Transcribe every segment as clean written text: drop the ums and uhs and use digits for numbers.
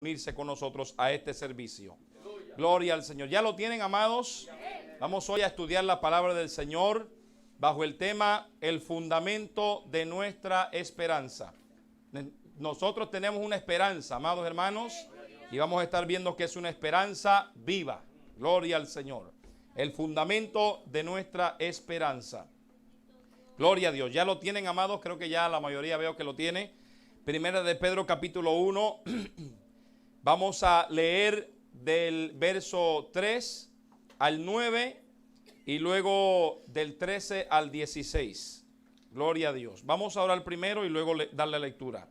unirse con nosotros a este servicio. Gloria al Señor. ¿Ya lo tienen, amados? Vamos hoy a estudiar la palabra del Señor bajo el tema el fundamento de nuestra esperanza. Nosotros tenemos una esperanza, amados hermanos, y vamos a estar viendo que es una esperanza viva. Gloria al Señor. El fundamento de nuestra esperanza. Gloria a Dios. ¿Ya lo tienen, amados? Creo que ya la mayoría veo que lo tiene. Primera de Pedro capítulo 1. Vamos a leer del verso 3 al 9 y luego del 13 al 16. Gloria a Dios. Vamos a orar primero y luego darle lectura.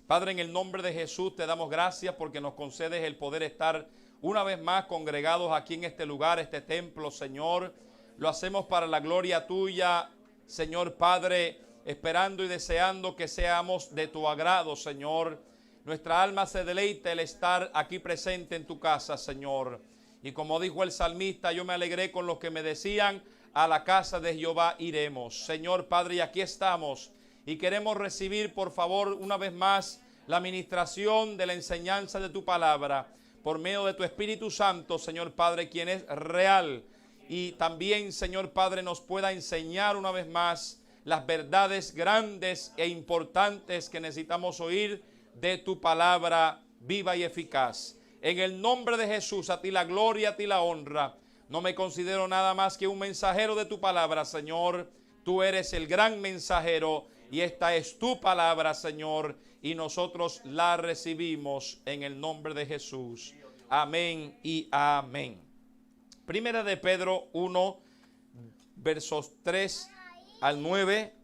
Padre, en el nombre de Jesús te damos gracias porque nos concedes el poder estar una vez más congregados aquí en este lugar, este templo, Señor. Lo hacemos para la gloria tuya, Señor Padre, esperando y deseando que seamos de tu agrado, Señor. Nuestra alma se deleita el estar aquí presente en tu casa, Señor. Y como dijo el salmista, yo me alegré con los que me decían, a la casa de Jehová iremos. Señor Padre, y aquí estamos. Y queremos recibir, por favor, una vez más, la ministración de la enseñanza de tu palabra, por medio de tu Espíritu Santo, Señor Padre, quien es real. Y también, Señor Padre, nos pueda enseñar una vez más las verdades grandes e importantes que necesitamos oír de tu palabra viva y eficaz. En el nombre de Jesús, a ti la gloria, a ti la honra. No me considero nada más que un mensajero de tu palabra, Señor. Tú eres el gran mensajero y esta es tu palabra, Señor, y nosotros la recibimos en el nombre de Jesús. Amén y amén. Primera de Pedro 1, versos 3 al 9.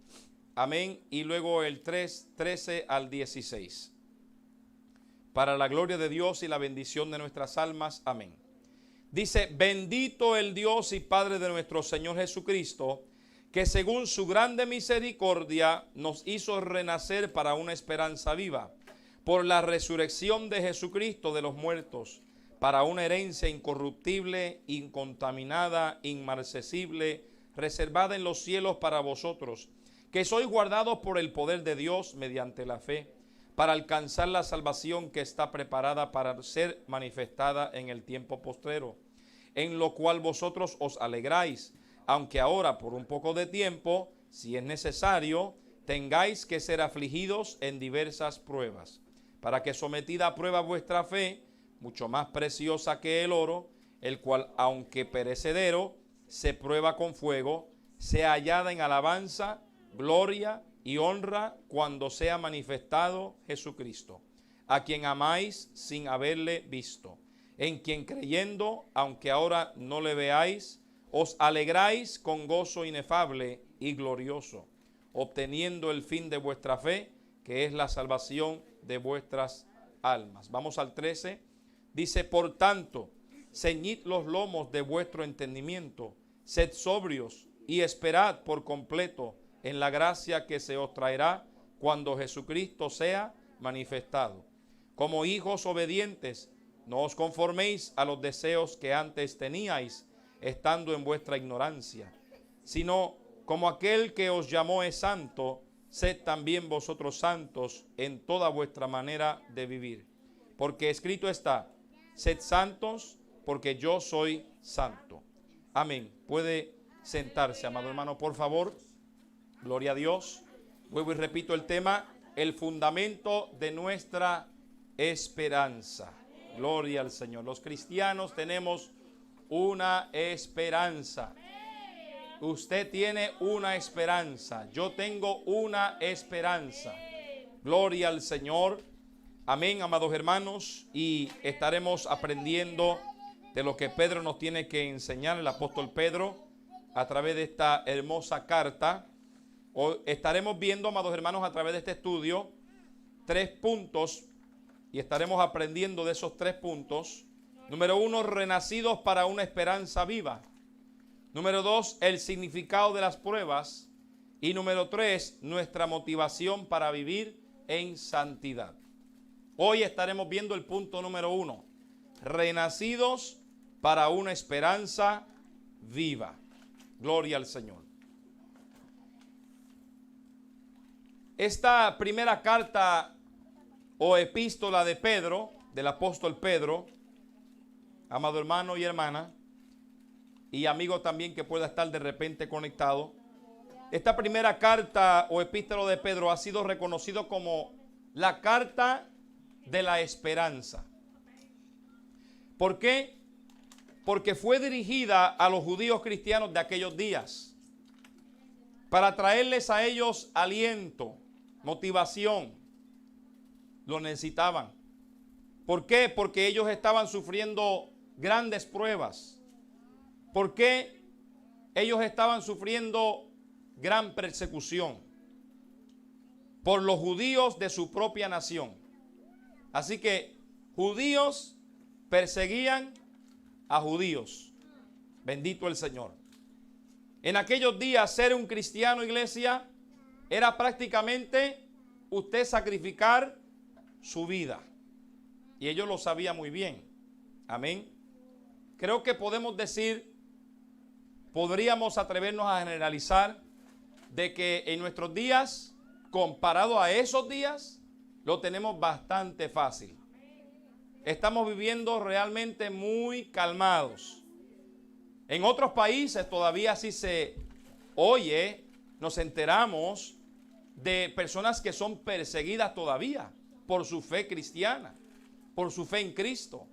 Amén. Y luego el 13 al 16. Para la gloria de Dios y la bendición de nuestras almas. Amén. Dice: bendito el Dios y Padre de nuestro Señor Jesucristo, que según su grande misericordia nos hizo renacer para una esperanza viva, por la resurrección de Jesucristo de los muertos, para una herencia incorruptible, incontaminada, inmarcesible, reservada en los cielos para vosotros, que sois guardados por el poder de Dios mediante la fe, para alcanzar la salvación que está preparada para ser manifestada en el tiempo postrero, en lo cual vosotros os alegráis, aunque ahora por un poco de tiempo, si es necesario, tengáis que ser afligidos en diversas pruebas, para que sometida a prueba vuestra fe, mucho más preciosa que el oro, el cual aunque perecedero, se prueba con fuego, sea hallada en alabanza, gloria y honra cuando sea manifestado Jesucristo, a quien amáis sin haberle visto, en quien creyendo, aunque ahora no le veáis, os alegráis con gozo inefable y glorioso, obteniendo el fin de vuestra fe, que es la salvación de vuestras almas. Vamos al 13. Dice: por tanto, ceñid los lomos de vuestro entendimiento, sed sobrios y esperad por completo en la gracia que se os traerá cuando Jesucristo sea manifestado. Como hijos obedientes, no os conforméis a los deseos que antes teníais, estando en vuestra ignorancia, sino como aquel que os llamó es santo, sed también vosotros santos en toda vuestra manera de vivir. Porque escrito está: sed santos, porque yo soy santo. Amén. Puede sentarse, amado hermano, por favor. Gloria a Dios. Vuelvo y repito el tema: el fundamento de nuestra esperanza. Gloria al Señor. Los cristianos tenemos una esperanza. Usted tiene una esperanza. Yo tengo una esperanza. Gloria al Señor. Amén, amados hermanos. Y estaremos aprendiendo de lo que Pedro nos tiene que enseñar, el apóstol Pedro, a través de esta hermosa carta. Hoy estaremos viendo, amados hermanos, a través de este estudio, 3 puntos. Y estaremos aprendiendo de esos 3 puntos. Número 1, renacidos para una esperanza viva. Número 2, el significado de las pruebas. Y número 3, nuestra motivación para vivir en santidad. Hoy estaremos viendo el punto número 1, renacidos para una esperanza viva. Gloria al Señor. Esta primera carta o epístola de Pedro, del apóstol Pedro, amado hermano y hermana, y amigo también que pueda estar de repente conectado. Esta primera carta o epístola de Pedro ha sido reconocido como la carta de la esperanza. ¿Por qué? Porque fue dirigida a los judíos cristianos de aquellos días, para traerles a ellos aliento, motivación. Lo necesitaban. ¿Por qué? Porque ellos estaban sufriendo grandes pruebas. ¿Por qué? Ellos estaban sufriendo gran persecución por los judíos de su propia nación. Así que judíos perseguían a judíos. Bendito el Señor. En aquellos días ser un cristiano, iglesia, era prácticamente usted sacrificar su vida. Y ellos lo sabían muy bien. Amén. Creo que podemos decir, podríamos atrevernos a generalizar de que en nuestros días, comparado a esos días, lo tenemos bastante fácil. Estamos viviendo realmente muy calmados. En otros países todavía sí se oye, nos enteramos de personas que son perseguidas todavía por su fe cristiana, por su fe en Cristo.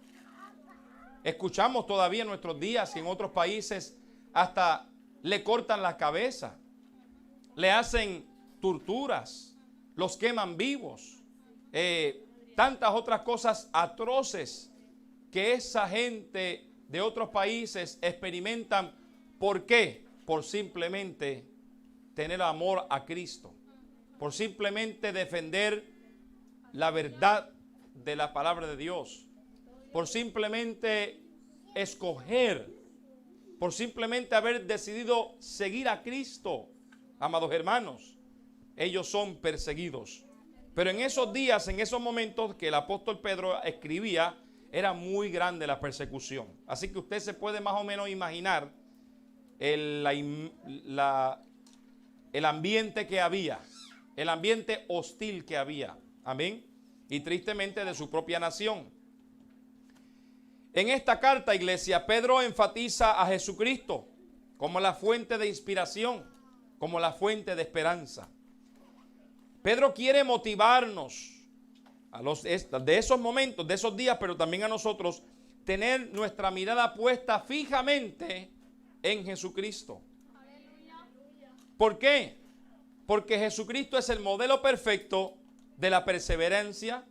Escuchamos todavía en nuestros días que en otros países hasta le cortan la cabeza, le hacen torturas, los queman vivos, tantas otras cosas atroces que esa gente de otros países experimentan. ¿Por qué? Por simplemente tener amor a Cristo, por simplemente defender la verdad de la palabra de Dios, por simplemente escoger, por simplemente haber decidido seguir a Cristo. Amados hermanos, ellos son perseguidos. Pero en esos días, en esos momentos que el apóstol Pedro escribía, era muy grande la persecución. Así que usted se puede más o menos imaginar el ambiente que había, el ambiente hostil que había. Amén. Y tristemente de su propia nación. En esta carta, iglesia, Pedro enfatiza a Jesucristo como la fuente de inspiración, como la fuente de esperanza. Pedro quiere motivarnos a los de esos momentos, de esos días, pero también a nosotros, tener nuestra mirada puesta fijamente en Jesucristo. ¿Por qué? Porque Jesucristo es el modelo perfecto de la perseverancia.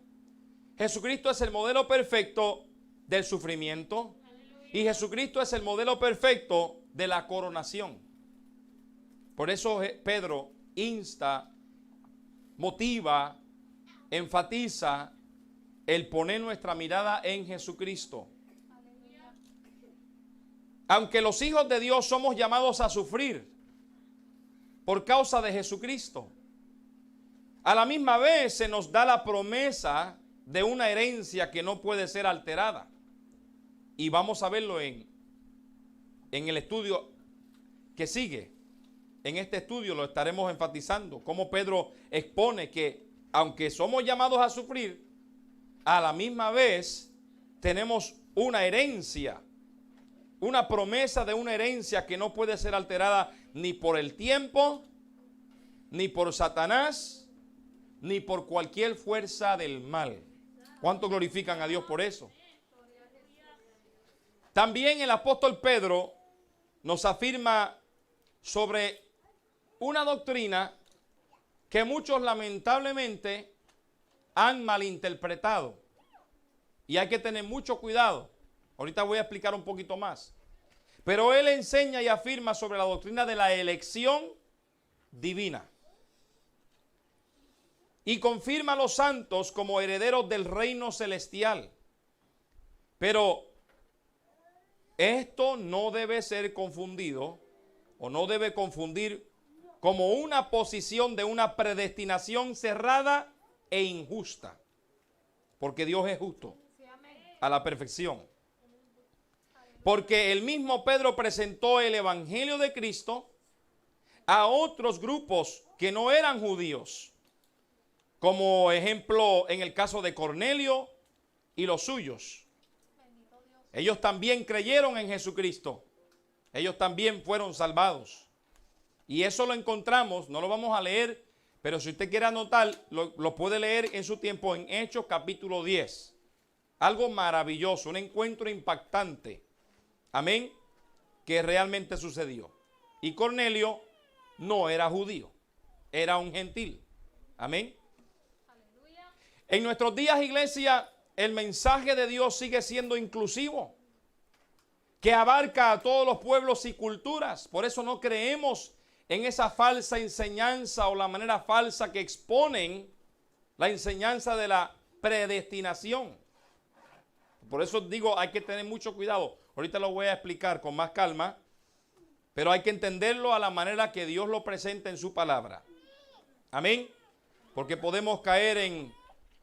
Jesucristo es el modelo perfecto del sufrimiento. Y Jesucristo es el modelo perfecto de la coronación. Por eso Pedro insta, motiva, enfatiza el poner nuestra mirada en Jesucristo. Aunque los hijos de Dios somos llamados a sufrir por causa de Jesucristo, a la misma vez se nos da la promesa de una herencia que no puede ser alterada. Y vamos a verlo en el estudio que sigue. En este estudio lo estaremos enfatizando, cómo Pedro expone que aunque somos llamados a sufrir, a la misma vez tenemos una herencia, una promesa de una herencia que no puede ser alterada ni por el tiempo, ni por Satanás, ni por cualquier fuerza del mal. ¿Cuánto glorifican a Dios por eso? También el apóstol Pedro nos afirma sobre una doctrina que muchos lamentablemente han malinterpretado. Y hay que tener mucho cuidado. Ahorita voy a explicar un poquito más. Pero él enseña y afirma sobre la doctrina de la elección divina. Y confirma a los santos como herederos del reino celestial. Pero esto no debe ser confundido o no debe confundir como una posición de una predestinación cerrada e injusta. Porque Dios es justo a la perfección. Porque el mismo Pedro presentó el evangelio de Cristo a otros grupos que no eran judíos. Como ejemplo en el caso de Cornelio, y los suyos. Ellos también creyeron en Jesucristo. Ellos también fueron salvados. Y eso lo encontramos, no lo vamos a leer, pero si usted quiere anotar, lo puede leer en su tiempo en Hechos capítulo 10. Algo maravilloso, un encuentro impactante. Amén. Que realmente sucedió. Y Cornelio no era judío, era un gentil. Amén. Aleluya. En nuestros días, iglesia, el mensaje de Dios sigue siendo inclusivo, que abarca a todos los pueblos y culturas. Por eso no creemos en esa falsa enseñanza o la manera falsa que exponen la enseñanza de la predestinación. Por eso digo, hay que tener mucho cuidado. Ahorita lo voy a explicar con más calma, pero hay que entenderlo a la manera que Dios lo presenta en su palabra. Amén. Porque podemos caer en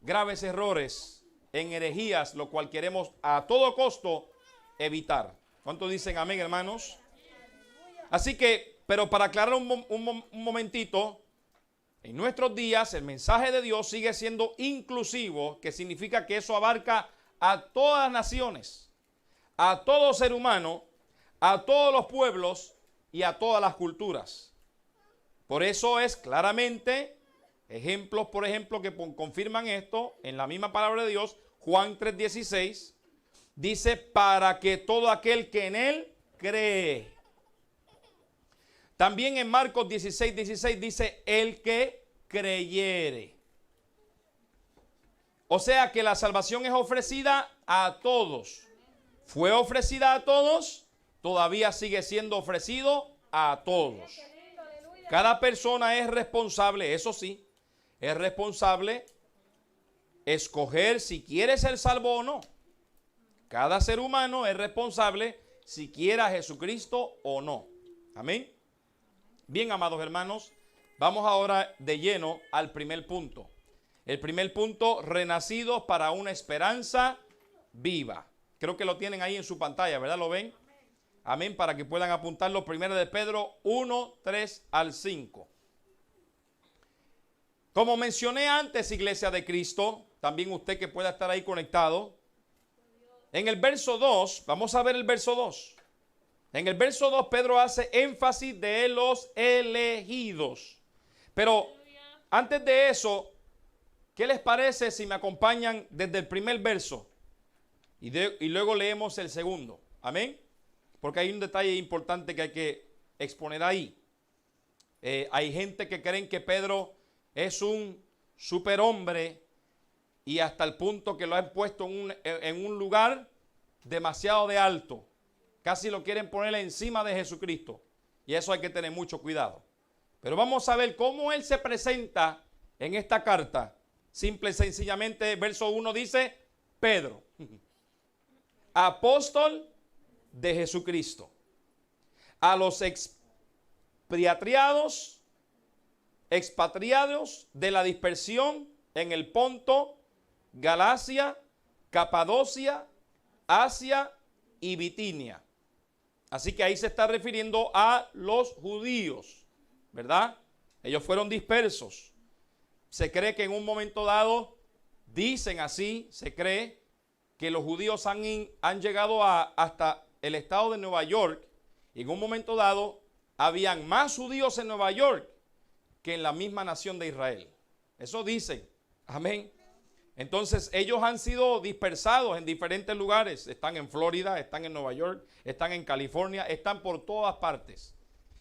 graves errores, en herejías, lo cual queremos a todo costo evitar. ¿Cuántos dicen amén, hermanos? Así que, pero para aclarar un momentito, en nuestros días el mensaje de Dios sigue siendo inclusivo, que significa que eso abarca a todas las naciones, a todo ser humano, a todos los pueblos y a todas las culturas. Por eso es claramente ejemplos, por ejemplo, que confirman esto en la misma palabra de Dios. Juan 3:16 dice, para que todo aquel que en él cree. También en Marcos 16:16 dice, el que creyere. O sea que la salvación es ofrecida a todos. Fue ofrecida a todos, todavía sigue siendo ofrecido a todos. Cada persona es responsable, eso sí, es responsable escoger si quiere ser salvo o no. Cada ser humano es responsable si quiere a Jesucristo o no. Amén. Bien, amados hermanos, vamos ahora de lleno al primer punto. El primer punto, renacidos para una esperanza viva. Creo que lo tienen ahí en su pantalla, ¿verdad? ¿Lo ven? Amén, para que puedan apuntarlo. Primero de Pedro 1, 3 al 5. Como mencioné antes, Iglesia de Cristo, también usted que pueda estar ahí conectado, en el verso 2, vamos a ver el verso 2. En el verso 2, Pedro hace énfasis de los elegidos. Pero antes de eso, ¿qué les parece si me acompañan desde el primer verso? Y luego leemos el segundo. Amén. Porque hay un detalle importante que hay que exponer ahí. Hay gente que creen que Pedro es un superhombre y hasta el punto que lo han puesto en un lugar demasiado de alto. Casi lo quieren poner encima de Jesucristo. Y eso hay que tener mucho cuidado. Pero vamos a ver cómo él se presenta en esta carta. Simple y sencillamente, verso 1 dice, Pedro, apóstol de Jesucristo, a los expatriados de la dispersión en el Ponto, Galacia, Capadocia, Asia y Bitinia. Así que ahí se está refiriendo a los judíos, ¿verdad? Ellos fueron dispersos. Se cree que en un momento dado, dicen así, se cree que los judíos han llegado hasta el estado de Nueva York. Y en un momento dado, habían más judíos en Nueva York que en la misma nación de Israel. Eso dicen. Amén. Entonces ellos han sido dispersados en diferentes lugares. Están en Florida, están en Nueva York, están en California, están por todas partes.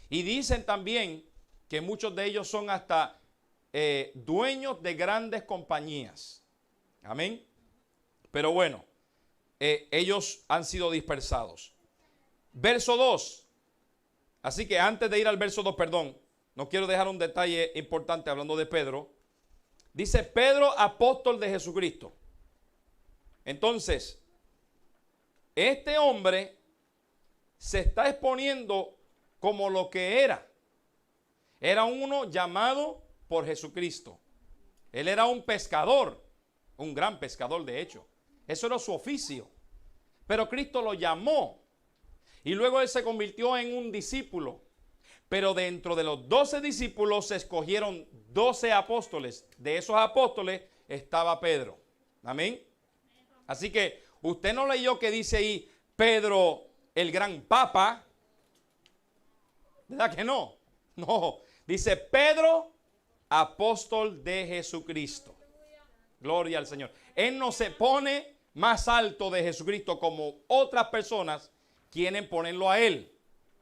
Y dicen también que muchos de ellos son hasta dueños de grandes compañías. Amén. Pero bueno, ellos han sido dispersados. Verso 2. Así que antes de ir al verso 2, perdón, no quiero dejar un detalle importante hablando de Pedro. Dice Pedro, apóstol de Jesucristo. Entonces, este hombre se está exponiendo como lo que era. Era uno llamado por Jesucristo. Él era un pescador, un gran pescador de hecho. Eso era su oficio. Pero Cristo lo llamó. Y luego él se convirtió en un discípulo. Pero dentro de los 12 discípulos se escogieron 12 apóstoles. De esos apóstoles estaba Pedro. Amén. Así que usted no leyó que dice ahí Pedro el gran papa. ¿Verdad que no? No, dice Pedro, apóstol de Jesucristo. Gloria al Señor. Él no se pone más alto de Jesucristo como otras personas quieren ponerlo a él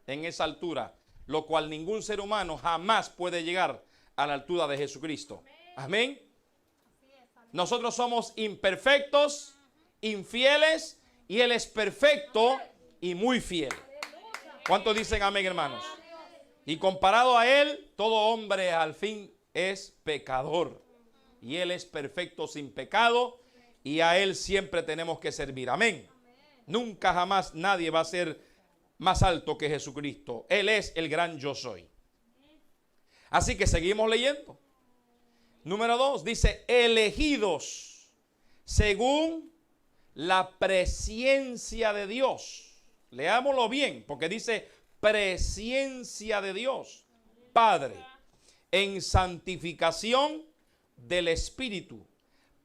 en esa altura, lo cual ningún ser humano jamás puede llegar a la altura de Jesucristo. Amén. Nosotros somos imperfectos, infieles, y Él es perfecto y muy fiel. ¿Cuántos dicen amén, hermanos? Y comparado a Él, todo hombre al fin es pecador. Y Él es perfecto sin pecado, y a Él siempre tenemos que servir. Amén. Nunca jamás nadie va a ser más alto que Jesucristo. Él es el gran yo soy. Así que seguimos leyendo. Número 2 dice, elegidos según la presciencia de Dios. Leámoslo bien, porque dice presciencia de Dios, Padre, en santificación del Espíritu,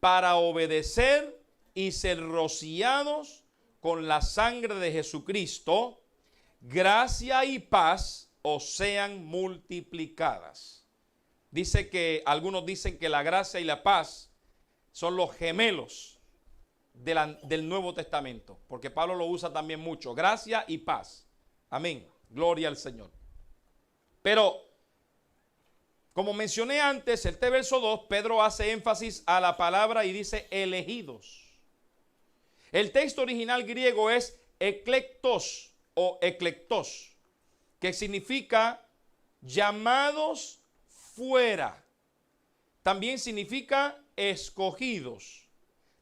para obedecer y ser rociados con la sangre de Jesucristo, gracia y paz os sean multiplicadas. Dice que algunos dicen que la gracia y la paz son los gemelos del Nuevo Testamento, porque Pablo lo usa también mucho, gracia y paz. Amén, gloria al Señor. Pero, como mencioné antes, este verso 2, Pedro hace énfasis a la palabra y dice elegidos. El texto original griego es eklektos o eklektos, que significa llamados fuera. También significa escogidos.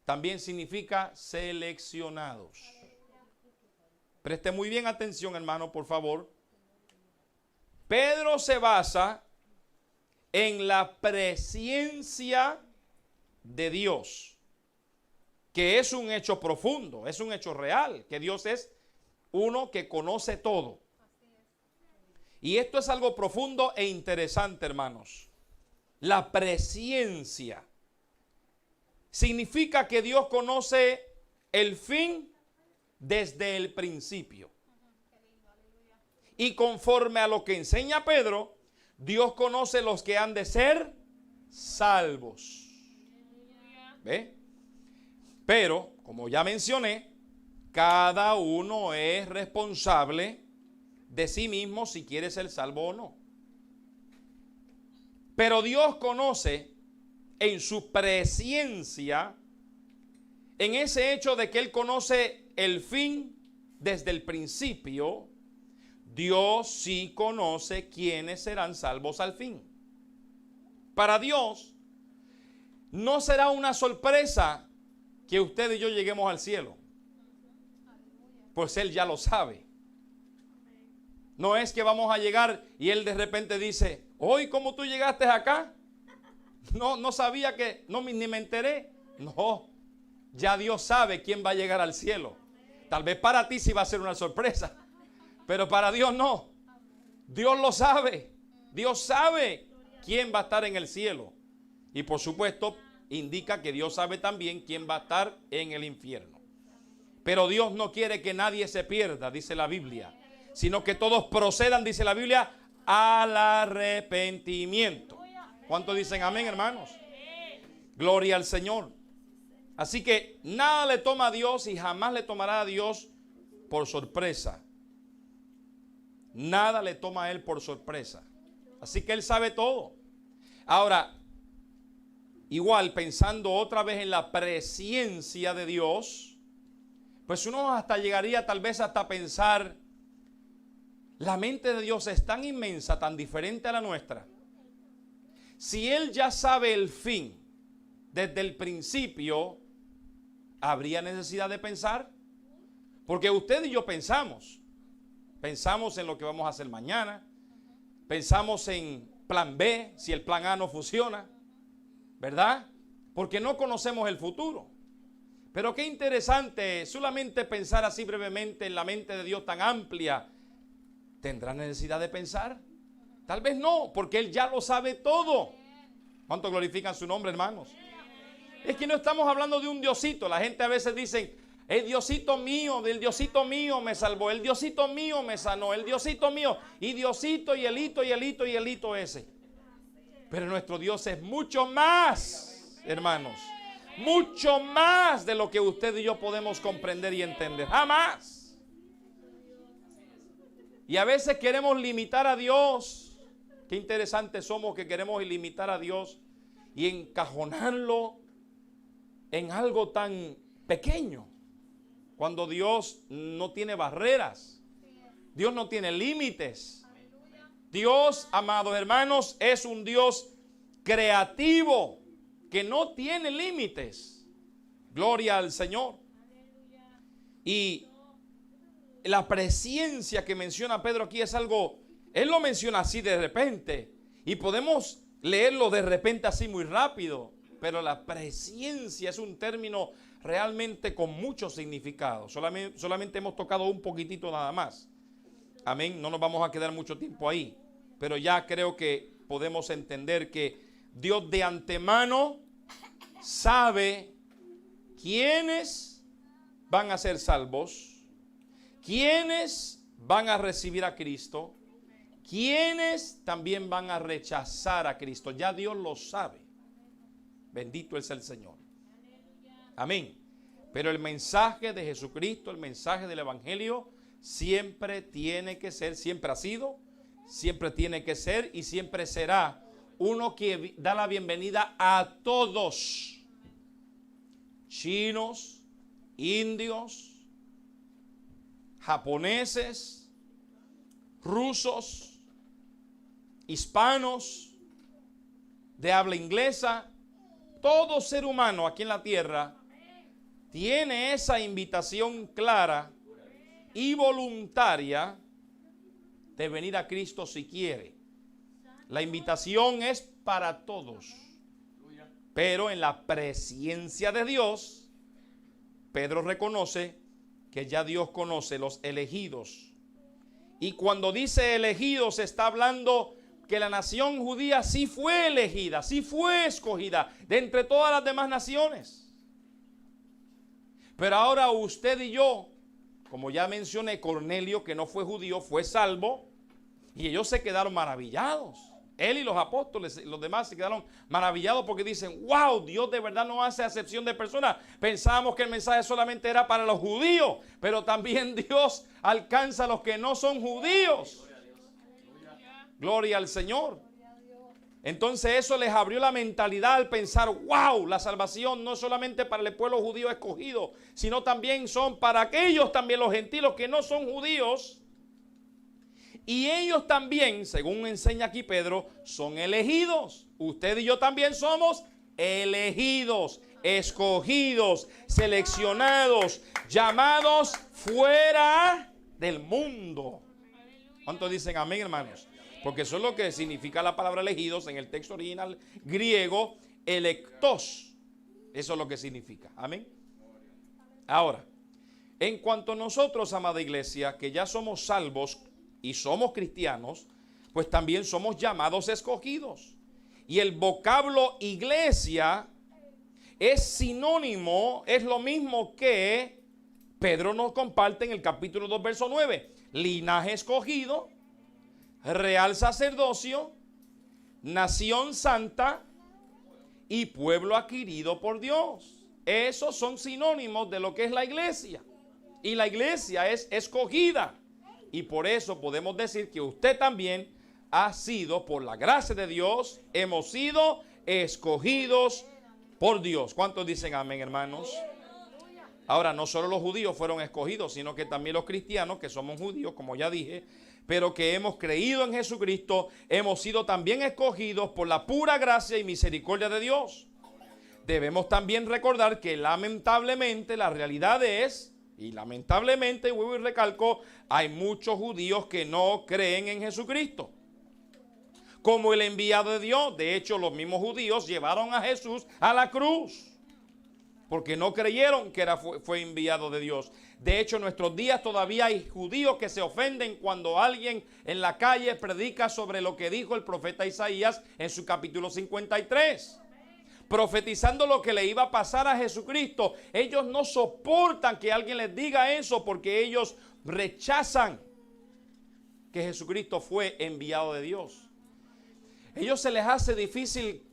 También significa seleccionados. Preste muy bien atención, hermano, por favor. Pedro se basa en la presciencia de Dios, que es un hecho profundo, es un hecho real, que Dios es uno que conoce todo. Y esto es algo profundo e interesante, hermanos. La presciencia significa que Dios conoce el fin desde el principio. Y conforme a lo que enseña Pedro, Dios conoce los que han de ser salvos. ¿Ve? Pero, como ya mencioné, cada uno es responsable de sí mismo si quiere ser salvo o no. Pero Dios conoce en su presciencia, en ese hecho de que Él conoce el fin desde el principio. Dios sí conoce quiénes serán salvos al fin. Para Dios no será una sorpresa que usted y yo lleguemos al cielo, pues Él ya lo sabe. No es que vamos a llegar y Él de repente dice, hoy ¿cómo tú llegaste acá? No sabía que, ni me enteré. No, ya Dios sabe quién va a llegar al cielo. Tal vez para ti sí va a ser una sorpresa, pero para Dios no. Dios lo sabe. Dios sabe quién va a estar en el cielo. Y por supuesto, indica que Dios sabe también quién va a estar en el infierno. Pero Dios no quiere que nadie se pierda, dice la Biblia, sino que todos procedan, dice la Biblia, al arrepentimiento. ¿Cuántos dicen amén, hermanos? Gloria al Señor. Así que nada le toma a Dios y jamás le tomará a Dios por sorpresa. Nada le toma a Él por sorpresa. Así que Él sabe todo. Ahora, igual pensando otra vez en la presciencia de Dios, pues uno hasta llegaría tal vez hasta pensar, la mente de Dios es tan inmensa, tan diferente a la nuestra. Si Él ya sabe el fin desde el principio, ¿habría necesidad de pensar? Porque usted y yo pensamos en lo que vamos a hacer mañana, pensamos en plan B, si el plan A no funciona, ¿verdad? Porque no conocemos el futuro. Pero qué interesante, solamente pensar así brevemente en la mente de Dios tan amplia. ¿Tendrá necesidad de pensar? Tal vez no, porque Él ya lo sabe todo. ¿Cuánto glorifican su nombre, hermanos? Es que no estamos hablando de un Diosito. La gente a veces dice, el Diosito mío, del Diosito mío me salvó, el Diosito mío me sanó, el Diosito mío, y Diosito y el hito y el hito y el hito ese. Pero nuestro Dios es mucho más, hermanos, mucho más de lo que usted y yo podemos comprender y entender. Jamás. Y a veces queremos limitar a Dios. Qué interesantes somos que queremos limitar a Dios y encajonarlo en algo tan pequeño. Cuando Dios no tiene barreras. Dios no tiene límites. Dios, amados hermanos, es un Dios creativo que no tiene límites. Gloria al Señor. Y la presencia que menciona Pedro aquí es algo, él lo menciona así de repente. Y podemos leerlo de repente así muy rápido. Pero la presencia es un término realmente con mucho significado. Solamente hemos tocado un poquitito nada más. Amén. No nos vamos a quedar mucho tiempo ahí. Pero ya creo que podemos entender que Dios de antemano sabe quiénes van a ser salvos, quiénes van a recibir a Cristo, quiénes también van a rechazar a Cristo. Ya Dios lo sabe. Bendito es el Señor. Amén. Pero el mensaje de Jesucristo, el mensaje del Evangelio, siempre tiene que ser, siempre ha sido, siempre tiene que ser y siempre será uno que da la bienvenida a todos. Chinos, indios, japoneses, rusos, hispanos, de habla inglesa. Todo ser humano aquí en la tierra tiene esa invitación clara y voluntaria de venir a Cristo si quiere. La invitación es para todos. Pero en la presencia de Dios, Pedro reconoce que ya Dios conoce los elegidos. Y cuando dice elegidos, está hablando que la nación judía sí fue elegida, sí fue escogida de entre todas las demás naciones. Pero ahora usted y yo, como ya mencioné, Cornelio, que no fue judío, fue salvo, y ellos se quedaron maravillados. Él y los apóstoles, los demás se quedaron maravillados porque dicen, wow, Dios de verdad no hace acepción de personas. Pensábamos que el mensaje solamente era para los judíos, pero también Dios alcanza a los que no son judíos. Gloria al Señor. Entonces eso les abrió la mentalidad al pensar, wow, la salvación no es solamente para el pueblo judío escogido, sino también son para aquellos también los gentiles que no son judíos. Y ellos también, según enseña aquí Pedro, son elegidos. Usted y yo también somos elegidos, escogidos, seleccionados, llamados fuera del mundo. ¿Cuántos dicen amén, hermanos? Porque eso es lo que significa la palabra elegidos en el texto original griego, electos. Eso es lo que significa. Amén. Ahora, en cuanto a nosotros, amada iglesia, que ya somos salvos y somos cristianos, pues también somos llamados escogidos. Y el vocablo iglesia es sinónimo, es lo mismo que Pedro nos comparte en el capítulo 2, verso 9. Linaje escogido, real sacerdocio, nación santa y pueblo adquirido por Dios. Esos son sinónimos de lo que es la iglesia. Y la iglesia es escogida. Y por eso podemos decir que usted también ha sido, por la gracia de Dios, hemos sido escogidos por Dios. ¿Cuántos dicen amén, hermanos? Ahora, no solo los judíos fueron escogidos, sino que también los cristianos, que somos judíos, como ya dije, pero que hemos creído en Jesucristo, hemos sido también escogidos por la pura gracia y misericordia de Dios. Debemos también recordar que lamentablemente la realidad es, y lamentablemente, vuelvo y recalco, hay muchos judíos que no creen en Jesucristo como el enviado de Dios. De hecho, los mismos judíos llevaron a Jesús a la cruz porque no creyeron que fue enviado de Dios. De hecho, en nuestros días todavía hay judíos que se ofenden cuando alguien en la calle predica sobre lo que dijo el profeta Isaías en su capítulo 53. profetizando lo que le iba a pasar a Jesucristo. Ellos no soportan que alguien les diga eso porque ellos rechazan que Jesucristo fue enviado de Dios. Ellos se les hace difícil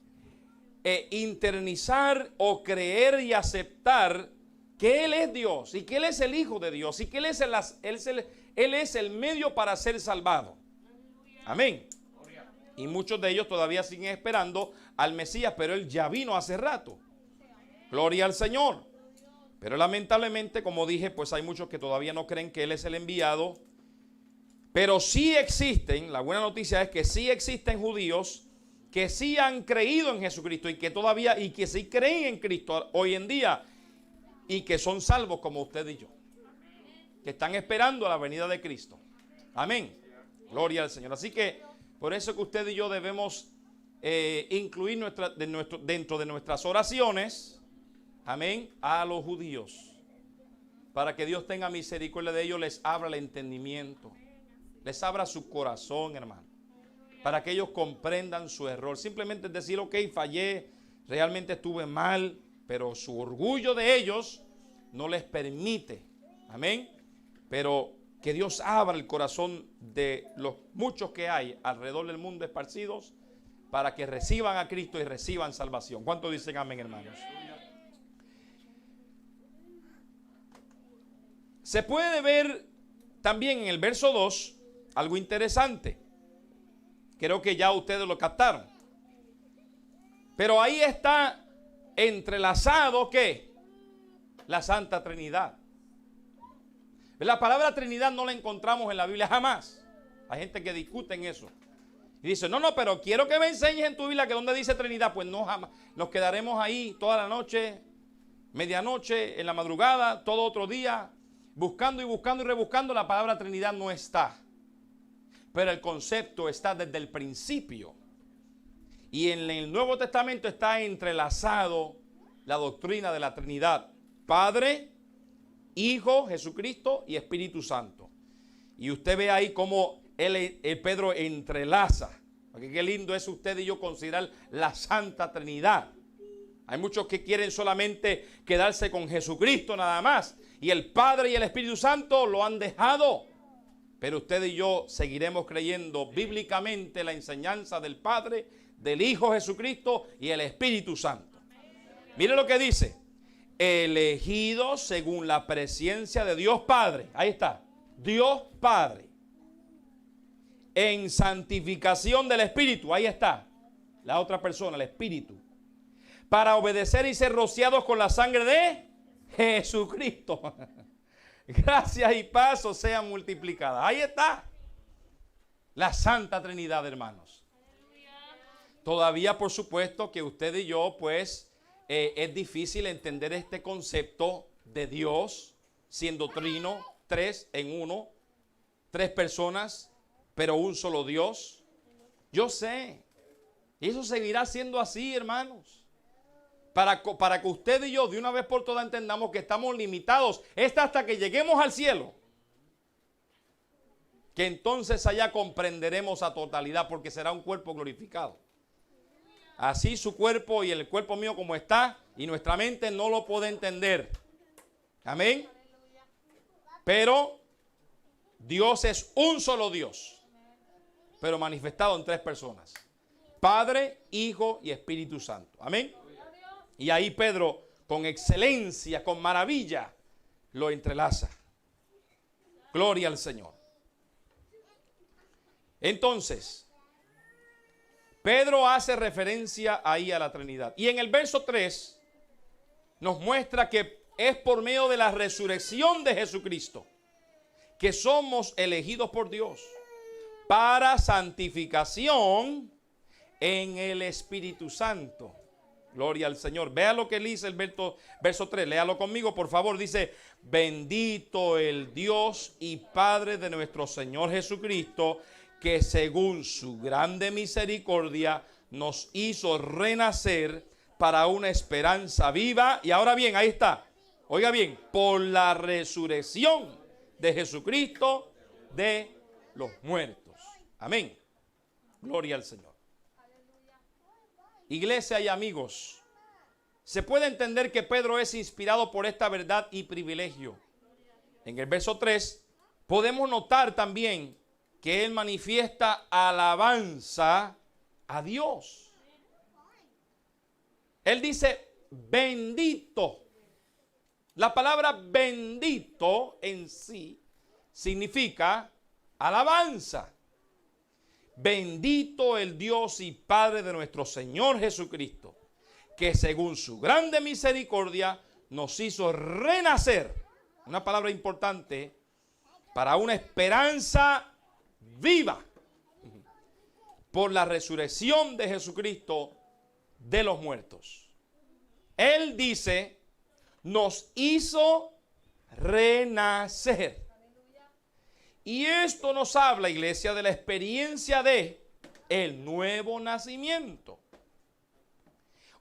internizar o creer y aceptar que Él es Dios y que Él es el Hijo de Dios y que Él es el medio para ser salvado. Amén. Y muchos de ellos todavía siguen esperando al Mesías, pero Él ya vino hace rato. Gloria al Señor. Pero lamentablemente, como dije, pues hay muchos que todavía no creen que Él es el enviado. Pero sí existen, la buena noticia es que sí existen judíos que sí han creído en Jesucristo y que todavía, y que sí creen en Cristo hoy en día y que son salvos como usted y yo, que están esperando a la venida de Cristo. Amén. Gloria al Señor. Así que por eso que usted y yo debemos incluir dentro de nuestras oraciones, amén, a los judíos, para que Dios tenga misericordia de ellos, les abra el entendimiento, les abra su corazón, hermano, para que ellos comprendan su error. Simplemente es decir, ok, fallé, realmente estuve mal, pero su orgullo de ellos no les permite, amén, pero que Dios abra el corazón de los muchos que hay alrededor del mundo esparcidos para que reciban a Cristo y reciban salvación. ¿Cuántos dicen amén, hermanos? Se puede ver también en el verso 2 algo interesante. Creo que ya ustedes lo captaron. Pero ahí está entrelazado, ¿qué? La Santa Trinidad. La palabra Trinidad no la encontramos en la Biblia jamás. Hay gente que discute en eso. Y dice, no, pero quiero que me enseñes en tu Biblia que donde dice Trinidad. Pues no, jamás. Nos quedaremos ahí toda la noche, medianoche, en la madrugada, todo otro día, buscando y rebuscando. La palabra Trinidad no está. Pero el concepto está desde el principio. Y en el Nuevo Testamento está entrelazado la doctrina de la Trinidad. Padre, Hijo, Jesucristo y Espíritu Santo. Y usted ve ahí cómo Pedro entrelaza. Porque qué lindo es usted y yo considerar la Santa Trinidad. Hay muchos que quieren solamente quedarse con Jesucristo nada más. Y el Padre y el Espíritu Santo lo han dejado. Pero usted y yo seguiremos creyendo bíblicamente la enseñanza del Padre, del Hijo Jesucristo y el Espíritu Santo. Mire lo que dice. Elegidos según la presencia de Dios Padre. Ahí está. Dios Padre. En santificación del Espíritu. Ahí está. La otra persona, el Espíritu. Para obedecer y ser rociados con la sangre de Jesucristo. Gracias y paz sean multiplicadas. Ahí está. La Santa Trinidad, hermanos. Todavía, por supuesto, que usted y yo, pues, es difícil entender este concepto de Dios siendo trino, tres en uno, tres personas, pero un solo Dios. Yo sé. Y eso seguirá siendo así, hermanos. Para que usted y yo de una vez por todas entendamos que estamos limitados. Hasta que lleguemos al cielo. Que entonces allá comprenderemos a totalidad porque será un cuerpo glorificado. Así su cuerpo y el cuerpo mío como está y nuestra mente no lo puede entender. Amén. Pero Dios es un solo Dios, pero manifestado en tres personas. Padre, Hijo y Espíritu Santo. Amén. Y ahí Pedro, con excelencia, con maravilla, lo entrelaza. Gloria al Señor. Entonces, Pedro hace referencia ahí a la Trinidad. Y en el verso 3 nos muestra que es por medio de la resurrección de Jesucristo que somos elegidos por Dios para santificación en el Espíritu Santo. Gloria al Señor. Vea lo que dice el verso 3. Léalo conmigo, por favor. Dice, bendito el Dios y Padre de nuestro Señor Jesucristo, que según su grande misericordia nos hizo renacer para una esperanza viva. Y ahora bien, ahí está. Oiga bien, por la resurrección de Jesucristo de los muertos. Amén. Gloria al Señor. Iglesia y amigos, se puede entender que Pedro es inspirado por esta verdad y privilegio. En el verso 3 podemos notar también que él manifiesta alabanza a Dios. Él dice, bendito. La palabra bendito en sí significa alabanza. Bendito el Dios y Padre de nuestro Señor Jesucristo, que según su grande misericordia nos hizo renacer. Una palabra importante para una esperanza viva por la resurrección de Jesucristo de los muertos. Él dice, nos hizo renacer. Y esto nos habla, iglesia, de la experiencia de el nuevo nacimiento,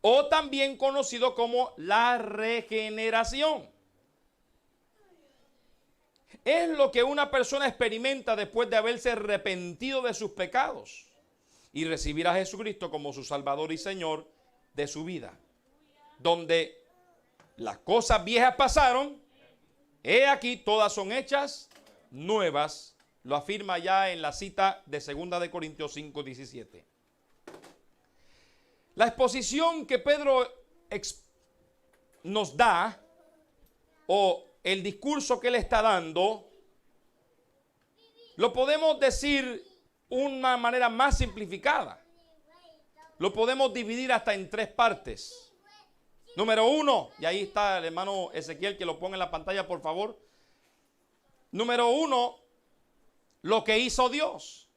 o también conocido como la regeneración. Es lo que una persona experimenta después de haberse arrepentido de sus pecados y recibir a Jesucristo como su Salvador y Señor de su vida, donde las cosas viejas pasaron, he aquí todas son hechas nuevas. Lo afirma ya en la cita de 2 de Corintios 5:17. La exposición que Pedro nos da, o el discurso que él está dando, lo podemos decir una manera más simplificada. Lo podemos dividir hasta en 3 partes. Número 1, y ahí está el hermano Ezequiel, que lo ponga en la pantalla, por favor. Número 1, lo que hizo Dios.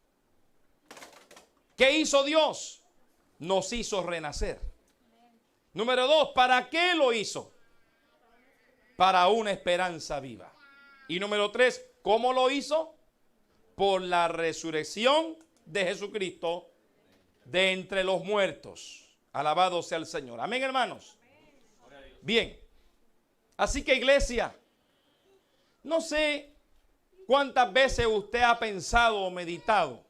¿Qué hizo Dios? Nos hizo renacer. Número 2, ¿para qué lo hizo? Para una esperanza viva. Y número 3, ¿cómo lo hizo? Por la resurrección de Jesucristo de entre los muertos. Alabado sea el Señor. Amén, hermanos. Bien. Así que, iglesia, no sé cuántas veces usted ha pensado o meditado,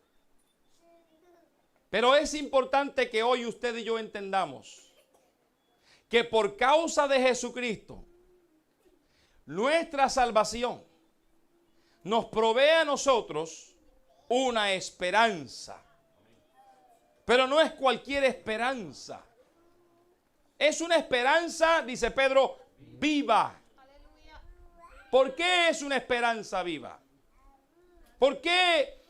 pero es importante que hoy usted y yo entendamos que por causa de Jesucristo, nuestra salvación nos provee a nosotros una esperanza. Pero no es cualquier esperanza. Es una esperanza, dice Pedro, viva. ¿Por qué es una esperanza viva? ¿Por qué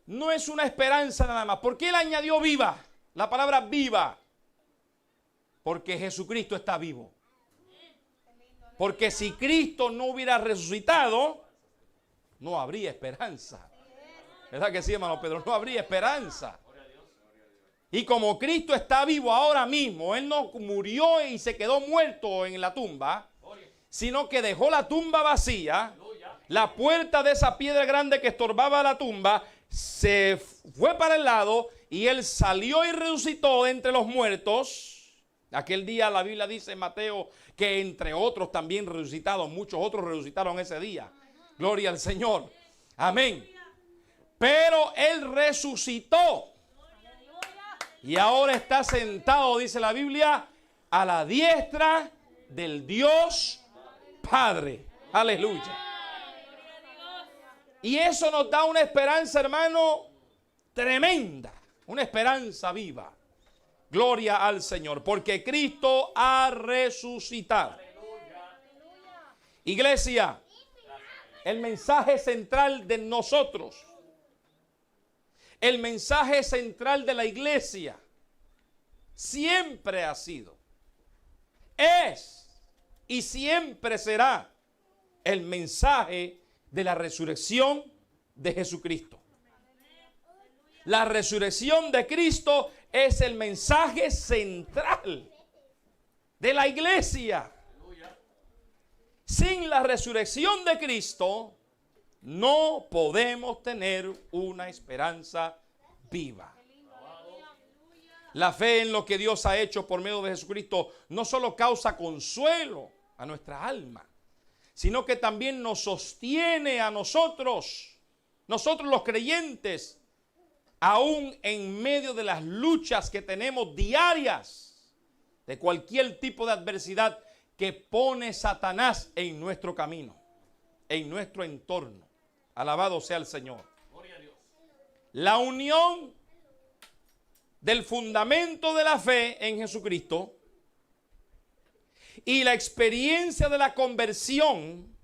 no es una esperanza nada más? ¿Por qué él añadió viva? La palabra viva. Porque Jesucristo está vivo. Porque si Cristo no hubiera resucitado, no habría esperanza. ¿Verdad que sí, hermano Pedro? No habría esperanza. Y como Cristo está vivo ahora mismo, Él no murió y se quedó muerto en la tumba, sino que dejó la tumba vacía. La puerta de esa piedra grande que estorbaba la tumba se fue para el lado y Él salió y resucitó de entre los muertos. Aquel día la Biblia dice en Mateo que entre otros también resucitados, muchos otros resucitaron ese día. Gloria al Señor. Amén. Pero Él resucitó. Y ahora está sentado, dice la Biblia, a la diestra del Dios Padre. Aleluya. Y eso nos da una esperanza, hermano, tremenda. Una esperanza viva. Gloria al Señor. Porque Cristo ha resucitado. Iglesia, el mensaje central de nosotros, el mensaje central de la iglesia, siempre ha sido, es y siempre será el mensaje de la resurrección de Jesucristo. La resurrección de Cristo es el mensaje central de la iglesia. Sin la resurrección de Cristo, no podemos tener una esperanza viva. La fe en lo que Dios ha hecho por medio de Jesucristo no solo causa consuelo a nuestra alma, sino que también nos sostiene a nosotros los creyentes, aún en medio de las luchas que tenemos diarias. de cualquier tipo de adversidad que pone Satanás en nuestro camino, en nuestro entorno. Alabado sea el Señor. La unión del fundamento de la fe en Jesucristo y la experiencia de la conversión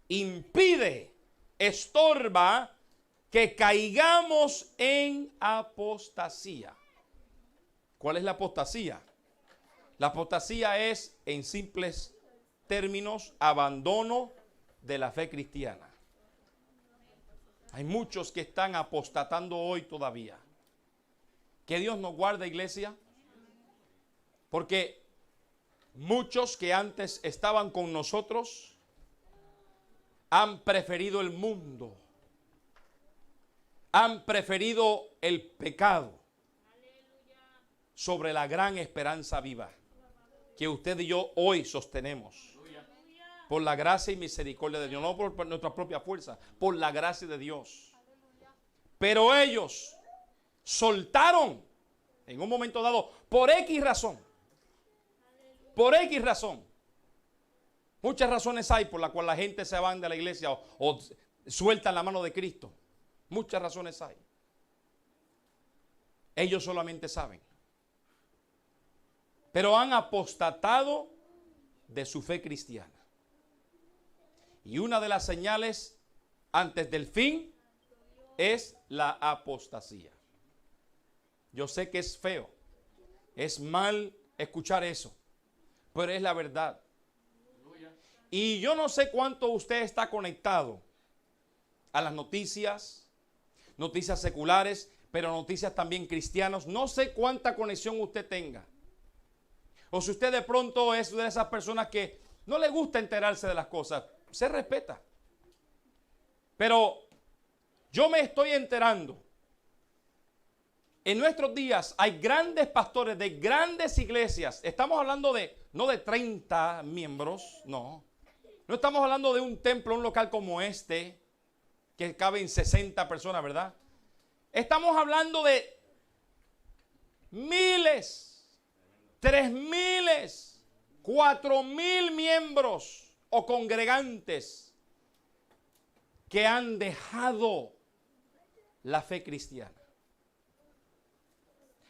impide, estorba que caigamos en apostasía. ¿Cuál es la apostasía? La apostasía es, en simples términos, abandono de la fe cristiana. Hay muchos que están apostatando hoy todavía. Que Dios nos guarde, iglesia, porque muchos que antes estaban con nosotros han preferido el mundo, han preferido el pecado sobre la gran esperanza viva que usted y yo hoy sostenemos por la gracia y misericordia de Dios, no por nuestra propia fuerza, por la gracia de Dios. Pero ellos soltaron en un momento dado por X razón. Por X razón. Muchas razones hay por las cuales la gente se va de la iglesia o sueltan la mano de Cristo. Muchas razones hay. Ellos solamente saben. Pero han apostatado de su fe cristiana. Y una de las señales antes del fin es la apostasía. Yo sé que es feo, es mal escuchar eso, pero es la verdad. Y yo no sé cuánto usted está conectado a las noticias seculares, pero noticias también cristianas. No sé cuánta conexión usted tenga. O si usted de pronto es de esas personas que no le gusta enterarse de las cosas, se respeta. Pero yo me estoy enterando. En nuestros días hay grandes pastores de grandes iglesias. Estamos hablando no de 30 miembros, no. No estamos hablando de un templo, un local como este, que caben 60 personas, ¿verdad? Estamos hablando de miles, 3,000, 4,000 miembros o congregantes que han dejado la fe cristiana,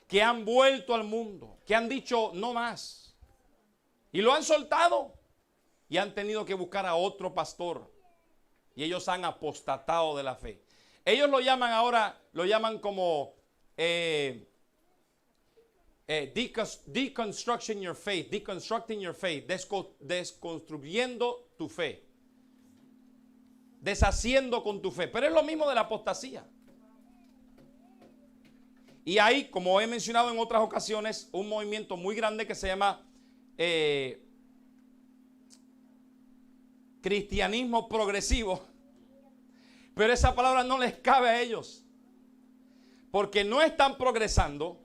que han vuelto al mundo, que han dicho no más y lo han soltado y han tenido que buscar a otro pastor y ellos han apostatado de la fe. Ellos lo llaman ahora, lo llaman como deconstructing your faith, desconstruyendo tu fe, deshaciendo con tu fe, pero es lo mismo de la apostasía. Y hay, como he mencionado en otras ocasiones, un movimiento muy grande que se llama cristianismo progresivo. Pero esa palabra no les cabe a ellos, porque no están progresando.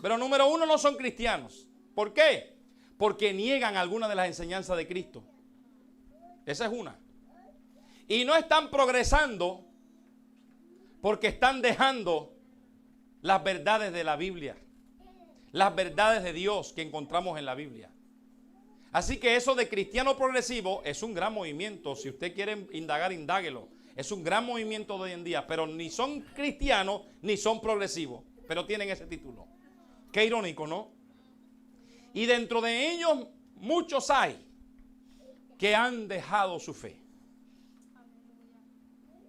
Pero número uno, no son cristianos. ¿Por qué? Porque niegan alguna de las enseñanzas de Cristo. Esa es una. Y no están progresando porque están dejando las verdades de la Biblia, las verdades de Dios que encontramos en la Biblia. Así que eso de cristiano progresivo es un gran movimiento. Si usted quiere indagar, indáguelo. Es un gran movimiento de hoy en día, pero ni son cristianos ni son progresivos, pero tienen ese título. Qué irónico, ¿no? Y dentro de ellos muchos hay que han dejado su fe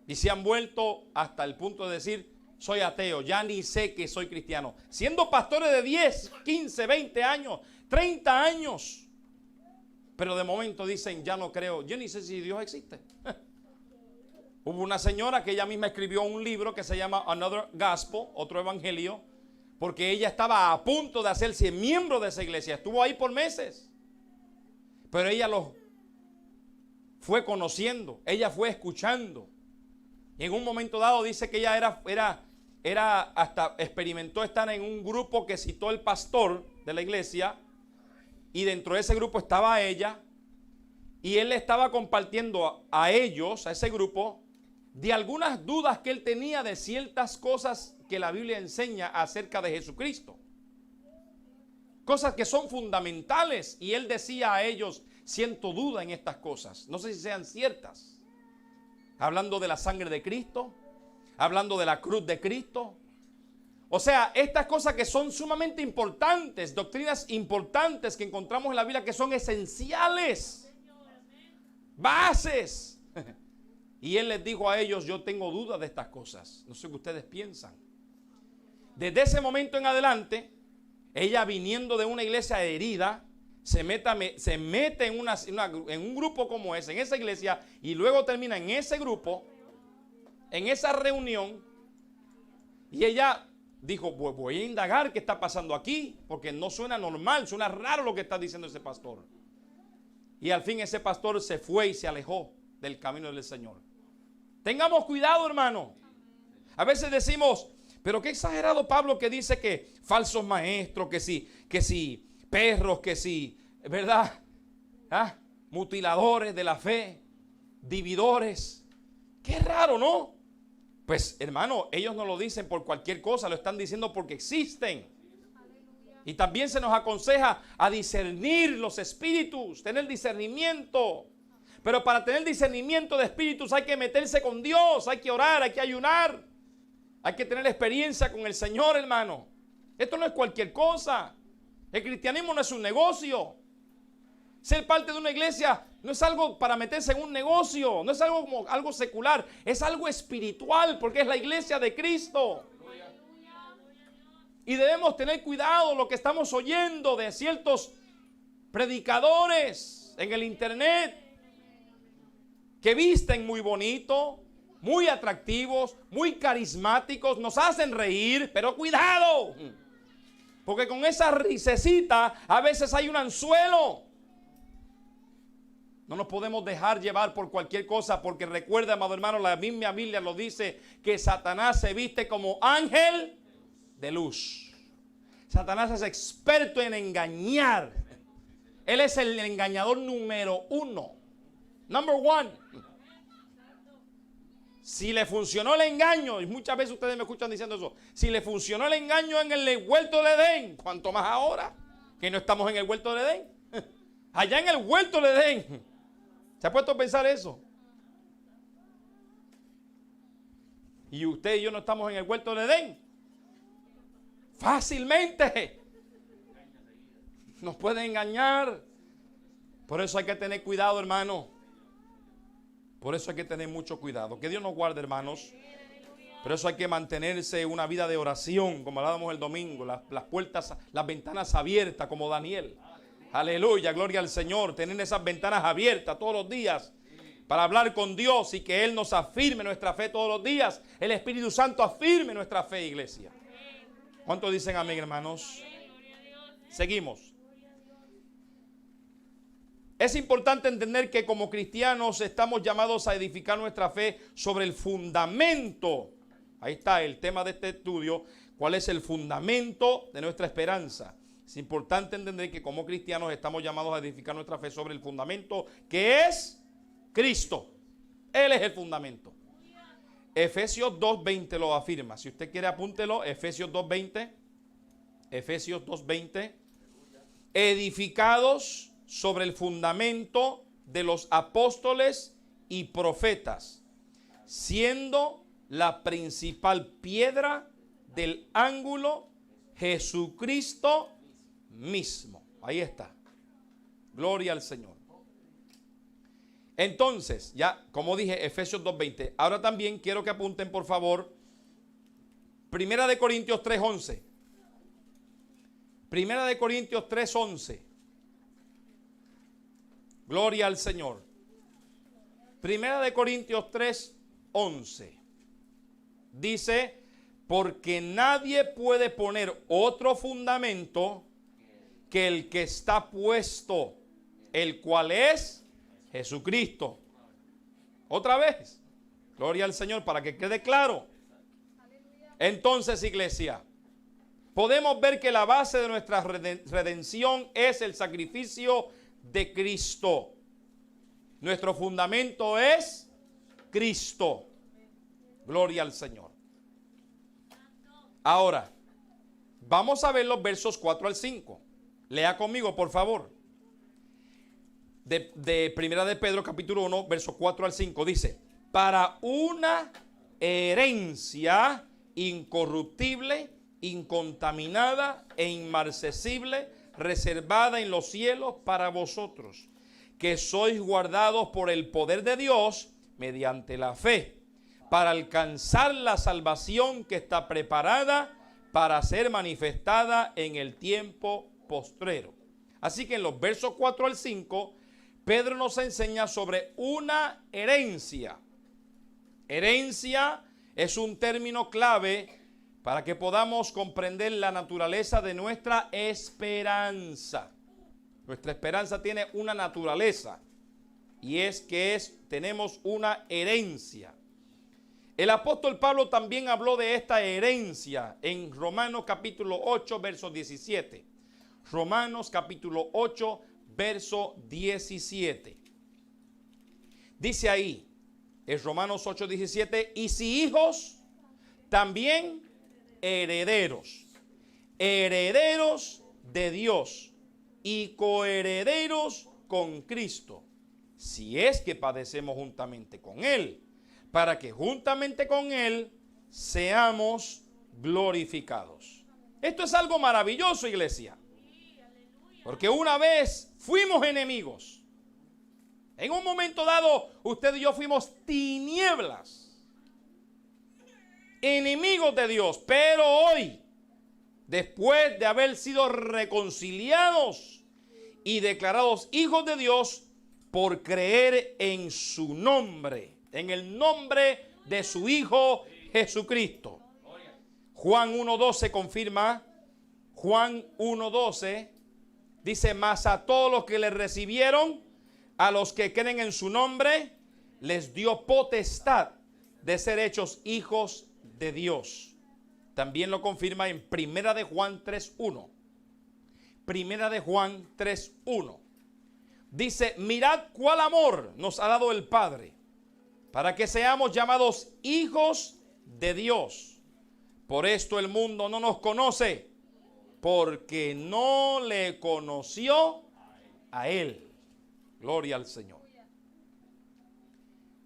y se han vuelto hasta el punto de decir: soy ateo, ya ni sé que soy cristiano. Siendo pastores de 10, 15, 20 años, 30 años. Pero de momento dicen: ya no creo, yo ni sé si Dios existe. Hubo una señora que ella misma escribió un libro que se llama Another Gospel, otro evangelio, porque ella estaba a punto de hacerse miembro de esa iglesia. Estuvo ahí por meses. Pero ella los fue conociendo, ella fue escuchando. Y en un momento dado dice que ella era hasta experimentó estar en un grupo que citó el pastor de la iglesia. Y dentro de ese grupo estaba ella. Y él le estaba compartiendo a ellos, a ese grupo, de algunas dudas que él tenía de ciertas cosas que la Biblia enseña acerca de Jesucristo. cosas que son fundamentales. Y él decía a ellos, siento duda en estas cosas. No sé si sean ciertas. Hablando de la sangre de Cristo, hablando de la cruz de Cristo. O sea, estas cosas que son sumamente importantes, doctrinas importantes que encontramos en la Biblia que son esenciales, bases. Y él les dijo a ellos, yo tengo dudas de estas cosas. No sé qué ustedes piensan. Desde ese momento en adelante, ella viniendo de una iglesia herida, se mete en un grupo como ese, en esa iglesia, y luego termina en ese grupo, en esa reunión, y ella dijo, pues voy a indagar qué está pasando aquí, porque no suena normal, suena raro lo que está diciendo ese pastor. Y al fin ese pastor se fue y se alejó del camino del Señor. Tengamos cuidado, hermano. A veces decimos, pero qué exagerado Pablo que dice que falsos maestros, que sí, perros, que sí, ¿verdad? Mutiladores de la fe, dividores. Qué raro, ¿no? Pues, hermano, ellos no lo dicen por cualquier cosa, lo están diciendo porque existen. Y también se nos aconseja a discernir los espíritus, tener discernimiento. Pero para tener discernimiento de espíritus hay que meterse con Dios, hay que orar, hay que ayunar. Hay que tener experiencia con el Señor, hermano. Esto no es cualquier cosa. El cristianismo no es un negocio. Ser parte de una iglesia no es algo para meterse en un negocio, no es algo como algo secular, es algo espiritual porque es la iglesia de Cristo. Y debemos tener cuidado lo que estamos oyendo de ciertos predicadores en el internet que visten muy bonito, muy atractivos, muy carismáticos, nos hacen reír, pero cuidado, porque con esa risecita a veces hay un anzuelo. No nos podemos dejar llevar por cualquier cosa, porque recuerda, amado hermano, la misma Biblia lo dice, que Satanás se viste como ángel de luz. Satanás es experto en engañar. Él es el engañador número uno. Number one. Si le funcionó el engaño, y muchas veces ustedes me escuchan diciendo eso, si le funcionó el engaño en el huerto de Edén, ¿cuánto más ahora que no estamos en el huerto de Edén? Allá en el huerto de Edén. ¿Se ha puesto a pensar eso? Y usted y yo no estamos en el huerto de Edén. Fácilmente nos pueden engañar. Por eso hay que tener cuidado, hermano. Por eso hay que tener mucho cuidado. Que Dios nos guarde, hermanos. Por eso hay que mantenerse una vida de oración, como hablábamos el domingo. Las puertas, las ventanas abiertas, como Daniel. Aleluya, gloria al Señor. Tener esas ventanas abiertas todos los días para hablar con Dios y que Él nos afirme nuestra fe todos los días. El Espíritu Santo afirme nuestra fe, iglesia. ¿Cuántos dicen amén, hermanos? Seguimos. Es importante entender que como cristianos estamos llamados a edificar nuestra fe sobre el fundamento. Ahí está el tema de este estudio. ¿Cuál es el fundamento de nuestra esperanza? Es importante entender que como cristianos estamos llamados a edificar nuestra fe sobre el fundamento que es Cristo. Él es el fundamento. Efesios 2:20 lo afirma. Si usted quiere apúntelo. Efesios 2:20. Efesios 2:20. Edificados sobre el fundamento de los apóstoles y profetas, siendo la principal piedra del ángulo Jesucristo mismo. Ahí está. Gloria al Señor. Entonces, ya como dije, Efesios 2:20. Ahora también quiero que apunten, por favor, Primera de Corintios 3:11. Primera de Corintios 3:11. Gloria al Señor. Primera de Corintios 3:11. Dice, porque nadie puede poner otro fundamento que el que está puesto, el cual es Jesucristo. Otra vez. Gloria al Señor, para que quede claro. Entonces, iglesia, podemos ver que la base de nuestra redención es el sacrificio de Cristo. Nuestro fundamento es Cristo. Gloria al Señor. Ahora, vamos a ver los versos 4 al 5. Lea conmigo, por favor. De Primera de Pedro, capítulo 1, versos 4 al 5, dice: para una herencia incorruptible, incontaminada e inmarcesible, reservada en los cielos para vosotros, que sois guardados por el poder de Dios mediante la fe, para alcanzar la salvación que está preparada para ser manifestada en el tiempo postrero. Así que en los versos 4 al 5, Pedro nos enseña sobre una herencia. Herencia es un término clave para que podamos comprender la naturaleza de nuestra esperanza. Nuestra esperanza tiene una naturaleza, y es que tenemos una herencia. El apóstol Pablo también habló de esta herencia en Romanos capítulo 8, verso 17. Romanos capítulo 8, verso 17. Dice ahí, en Romanos 8, 17, y si hijos, también herederos, herederos de Dios y coherederos con Cristo, si es que padecemos juntamente con Él, para que juntamente con Él seamos glorificados. Esto es algo maravilloso, iglesia, porque una vez fuimos enemigos. En un momento dado, usted y yo fuimos tinieblas, enemigos de Dios, pero hoy, después de haber sido reconciliados y declarados hijos de Dios por creer en su nombre, en el nombre de su Hijo Jesucristo. Juan 1:12 confirma, Juan 1:12 dice: mas a todos los que le recibieron, a los que creen en su nombre, les dio potestad de ser hechos hijos de Dios. También lo confirma en Primera de Juan 3:1. Primera de Juan 3:1. Dice: mirad cuál amor nos ha dado el Padre, para que seamos llamados hijos de Dios. Por esto el mundo no nos conoce, porque no le conoció a Él. Gloria al Señor.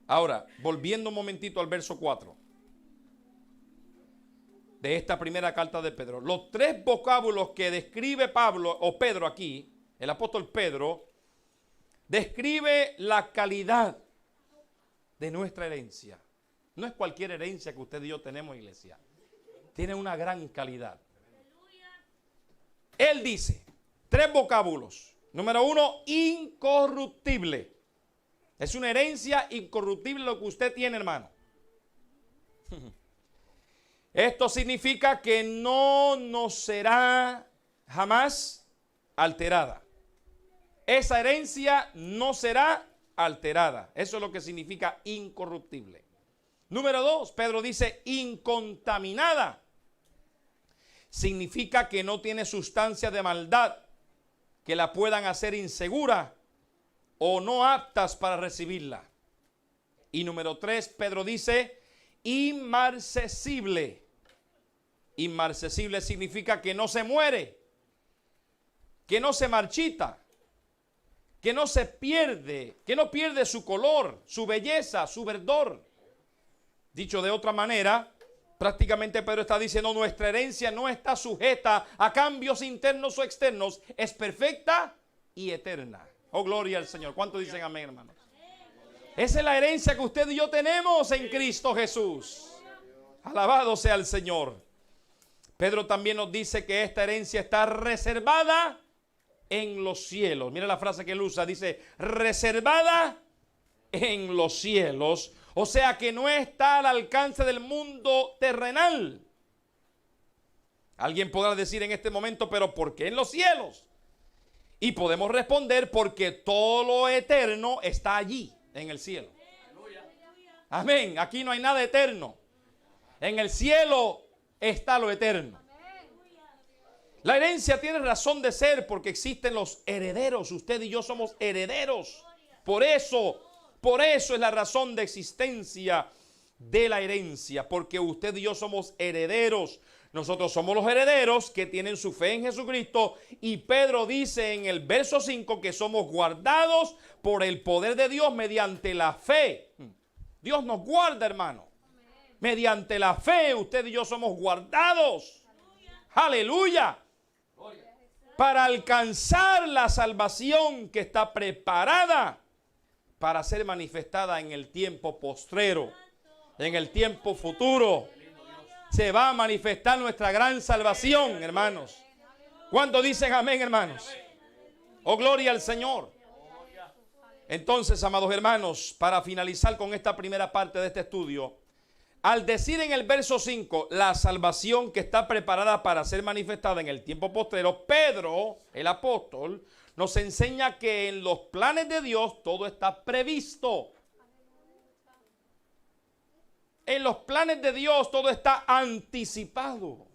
Ahora, volviendo un momentito al verso 4 de esta primera carta de Pedro. Los tres vocábulos que describe Pablo o Pedro aquí, el apóstol Pedro, describe la calidad de nuestra herencia. No es cualquier herencia que usted y yo tenemos, iglesia. Tiene una gran calidad. Él dice, tres vocábulos. Número 1, incorruptible. Es una herencia incorruptible lo que usted tiene, hermano. Esto significa que no nos será jamás alterada. Esa herencia no será alterada. Eso es lo que significa incorruptible. Número 2, Pedro dice incontaminada. Significa que no tiene sustancia de maldad que la puedan hacer insegura o no aptas para recibirla. Y número 3, Pedro dice inmarcesible. Inmarcesible significa que no se muere, que no se marchita, que no se pierde, que no pierde su color, su belleza, su verdor. Dicho de otra manera, prácticamente Pedro está diciendo: nuestra herencia no está sujeta a cambios internos o externos, es perfecta y eterna. Oh, gloria al Señor. ¿Cuántos dicen amén, hermanos? Esa es la herencia que usted y yo tenemos en Cristo Jesús. Alabado sea el Señor. Pedro también nos dice que esta herencia está reservada en los cielos. Mira la frase que él usa, dice reservada en los cielos. O sea que no está al alcance del mundo terrenal. Alguien podrá decir en este momento: pero ¿por qué en los cielos? Y podemos responder: porque todo lo eterno está allí, en el cielo. Amén. Aquí no hay nada eterno. En el cielo está lo eterno. La herencia tiene razón de ser porque existen los herederos. Usted y yo somos herederos. Por eso es la razón de existencia de la herencia, porque usted y yo somos herederos. Nosotros somos los herederos que tienen su fe en Jesucristo. Y Pedro dice en el verso 5 que somos guardados por el poder de Dios mediante la fe. Dios nos guarda, hermano. Mediante la fe, usted y yo somos guardados. Aleluya. Para alcanzar la salvación que está preparada para ser manifestada en el tiempo postrero, en el tiempo futuro. Se va a manifestar nuestra gran salvación, hermanos. ¿Cuántos dicen amén, hermanos? Oh, gloria al Señor. Entonces, amados hermanos, para finalizar con esta primera parte de este estudio, al decir en el verso 5, la salvación que está preparada para ser manifestada en el tiempo postrero, Pedro, el apóstol, nos enseña que en los planes de Dios todo está previsto. En los planes de Dios todo está anticipado.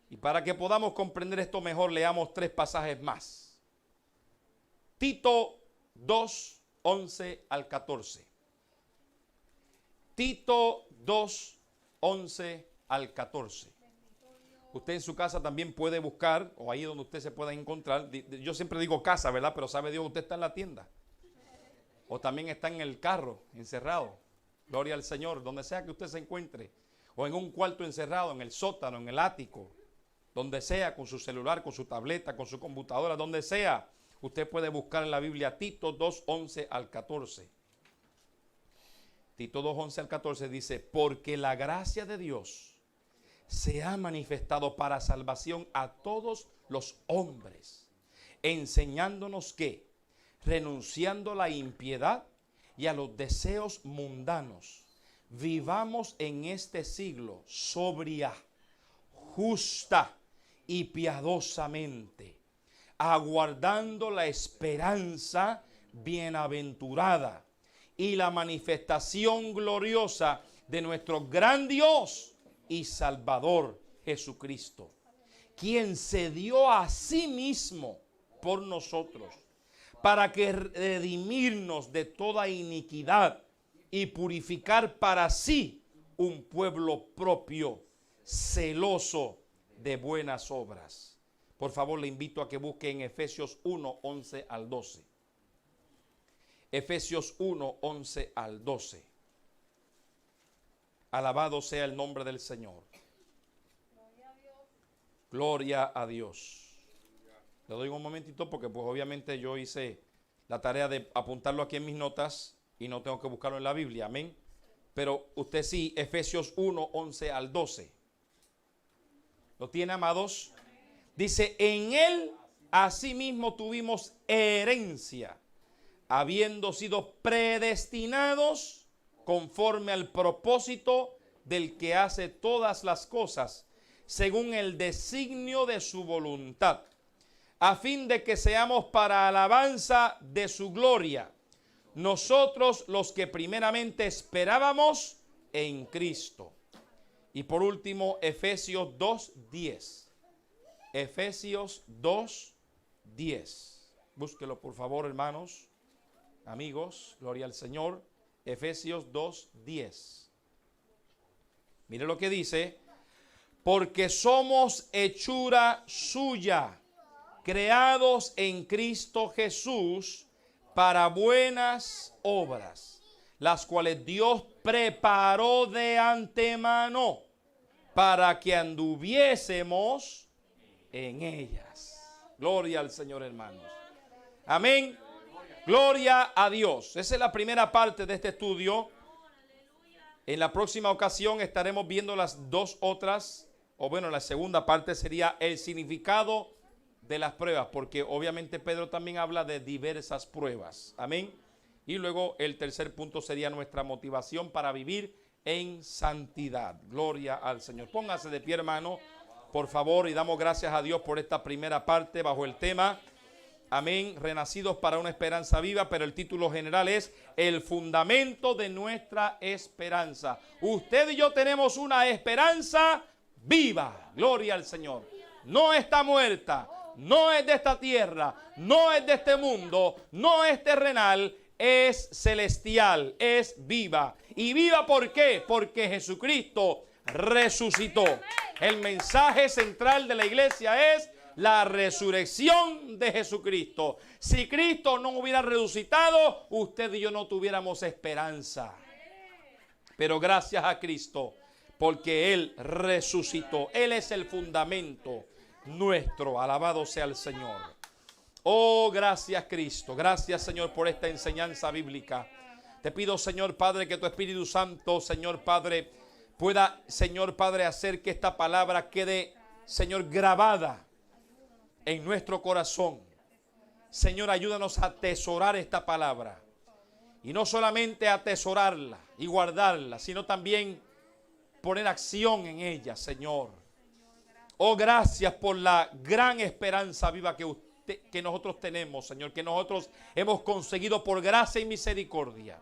Y para que podamos comprender esto mejor, leamos 3 pasajes más. Tito 2, 11 al 14. Tito 2, 11 al 14. Usted en su casa también puede buscar, o ahí donde usted se pueda encontrar. Yo siempre digo casa, ¿verdad? Pero sabe Dios, usted está en la tienda. O también está en el carro, encerrado. Gloria al Señor, donde sea que usted se encuentre. O en un cuarto encerrado, en el sótano, en el ático. Donde sea, con su celular, con su tableta, con su computadora, donde sea. Usted puede buscar en la Biblia Tito 2, 11 al 14. Tito 2, 11 al 14 dice, porque la gracia de Dios se ha manifestado para salvación a todos los hombres, enseñándonos que, renunciando a la impiedad y a los deseos mundanos, vivamos en este siglo sobria, justa y piadosamente, aguardando la esperanza bienaventurada y la manifestación gloriosa de nuestro gran Dios y Salvador Jesucristo, quien se dio a sí mismo por nosotros, para que redimirnos de toda iniquidad y purificar para sí un pueblo propio, celoso de buenas obras. Por favor, le invito a que busque en Efesios 1, 11 al 12. Efesios 1, 11 al 12. Alabado sea el nombre del Señor. Gloria a Dios. Le doy un momentito porque pues obviamente yo hice la tarea de apuntarlo aquí en mis notas y no tengo que buscarlo en la Biblia, amén. Pero usted sí, Efesios 1, 11 al 12. ¿Lo tiene, amados? Dice, en él asimismo tuvimos herencia, habiendo sido predestinados conforme al propósito del que hace todas las cosas, según el designio de su voluntad, a fin de que seamos para alabanza de su gloria, nosotros los que primeramente esperábamos en Cristo. Y por último, Efesios 2:10. Efesios 2:10. Búsquelo por favor, hermanos, amigos, gloria al Señor. Efesios 2:10. Mire lo que dice, porque somos hechura suya, creados en Cristo Jesús para buenas obras, las cuales Dios preparó de antemano para que anduviésemos en ellas. Gloria al Señor, hermanos. Amén. Gloria a Dios. Esa es la primera parte de este estudio. En la próxima ocasión estaremos viendo las dos otras, o bueno, la segunda parte sería el significado de las pruebas, porque obviamente Pedro también habla de diversas pruebas. Amén. Y luego el tercer punto sería nuestra motivación para vivir en santidad. Gloria al Señor. Póngase de pie, hermano, por favor, y damos gracias a Dios por esta primera parte bajo el tema, amén, renacidos para una esperanza viva, pero el título general es el fundamento de nuestra esperanza. Usted y yo tenemos una esperanza viva. Gloria al Señor. No está muerta, no es de esta tierra, no es de este mundo, no es terrenal, es celestial, es viva. ¿Y viva por qué? Porque Jesucristo resucitó. El mensaje central de la iglesia es la resurrección de Jesucristo. Si Cristo no hubiera resucitado, usted y yo no tuviéramos esperanza. Pero gracias a Cristo, porque Él resucitó. Él es el fundamento nuestro. Alabado sea el Señor. Oh, gracias Cristo. Gracias, Señor, por esta enseñanza bíblica. Te pido, Señor Padre, que tu Espíritu Santo, Señor Padre, pueda, Señor Padre, hacer que esta palabra quede, Señor, grabada en nuestro corazón. Señor, ayúdanos a atesorar esta palabra. Y no solamente atesorarla y guardarla, sino también poner acción en ella, Señor. Oh, gracias por la gran esperanza viva que nosotros tenemos, Señor, que nosotros hemos conseguido por gracia y misericordia.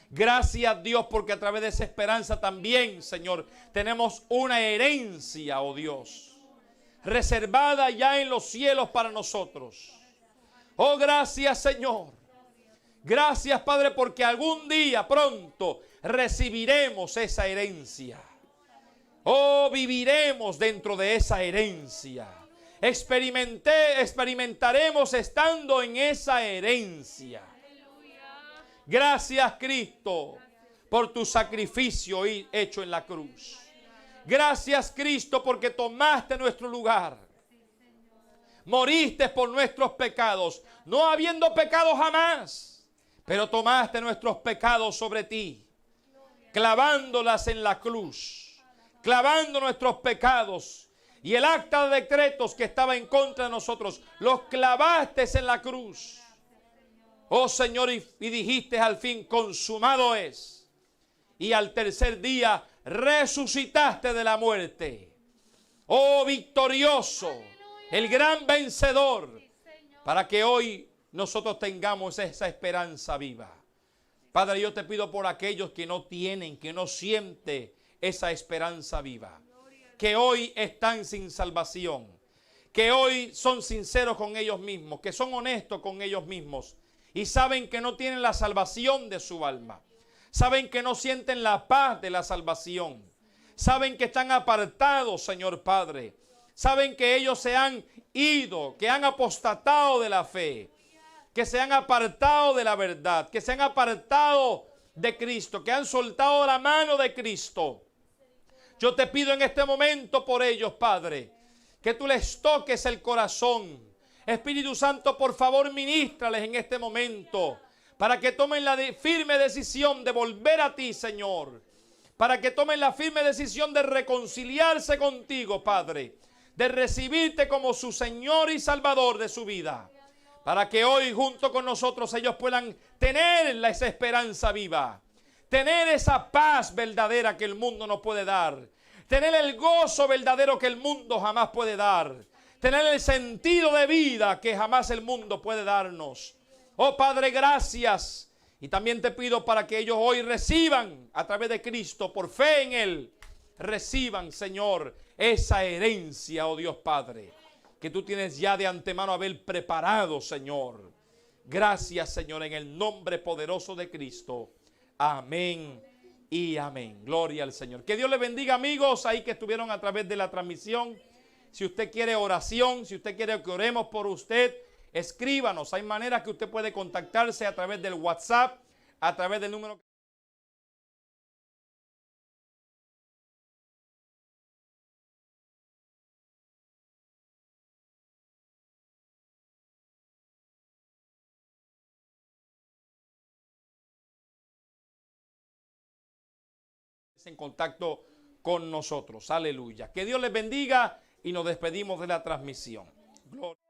Gracias, Dios, porque a través de esa esperanza también, Señor, tenemos una herencia, oh Dios, reservada ya en los cielos para nosotros. Oh, gracias, Señor. Gracias, Padre, porque algún día pronto recibiremos esa herencia. Oh, viviremos dentro de esa herencia. Experimentaremos estando en esa herencia. Gracias, Cristo, por tu sacrificio hecho en la cruz. Gracias, Cristo, porque tomaste nuestro lugar. Moriste por nuestros pecados, no habiendo pecado jamás, pero tomaste nuestros pecados sobre ti, clavándolas en la cruz, clavando nuestros pecados. Y el acta de decretos que estaba en contra de nosotros, los clavaste en la cruz. Oh Señor, y dijiste al fin, consumado es. Y al tercer día resucitaste de la muerte. Oh victorioso, el gran vencedor, para que hoy nosotros tengamos esa esperanza viva. Padre, yo te pido por aquellos que no tienen, que no sienten esa esperanza viva, que hoy están sin salvación, que hoy son sinceros con ellos mismos, que son honestos con ellos mismos y saben que no tienen la salvación de su alma, saben que no sienten la paz de la salvación, saben que están apartados, Señor Padre, saben que ellos se han ido, que han apostatado de la fe, que se han apartado de la verdad, que se han apartado de Cristo, que han soltado la mano de Cristo. Yo te pido en este momento por ellos, Padre, que tú les toques el corazón. Espíritu Santo, por favor, ministrales en este momento, para que tomen la firme decisión de volver a ti, Señor, para que tomen la firme decisión de reconciliarse contigo, Padre, de recibirte como su Señor y Salvador de su vida, para que hoy junto con nosotros ellos puedan tener esa esperanza viva, tener esa paz verdadera que el mundo no puede dar, tener el gozo verdadero que el mundo jamás puede dar, tener el sentido de vida que jamás el mundo puede darnos. Oh Padre, gracias. Y también te pido para que ellos hoy reciban a través de Cristo, por fe en Él, reciban, Señor, esa herencia, oh Dios Padre, que tú tienes ya de antemano haber preparado, Señor. Gracias, Señor, en el nombre poderoso de Cristo. Amén y amén. Gloria al Señor. Que Dios les bendiga, amigos, ahí que estuvieron a través de la transmisión. Si usted quiere oración, si usted quiere que oremos por usted, escríbanos. Hay maneras que usted puede contactarse a través del WhatsApp, a través del número en contacto con nosotros. Aleluya. Que Dios les bendiga y nos despedimos de la transmisión. Gloria.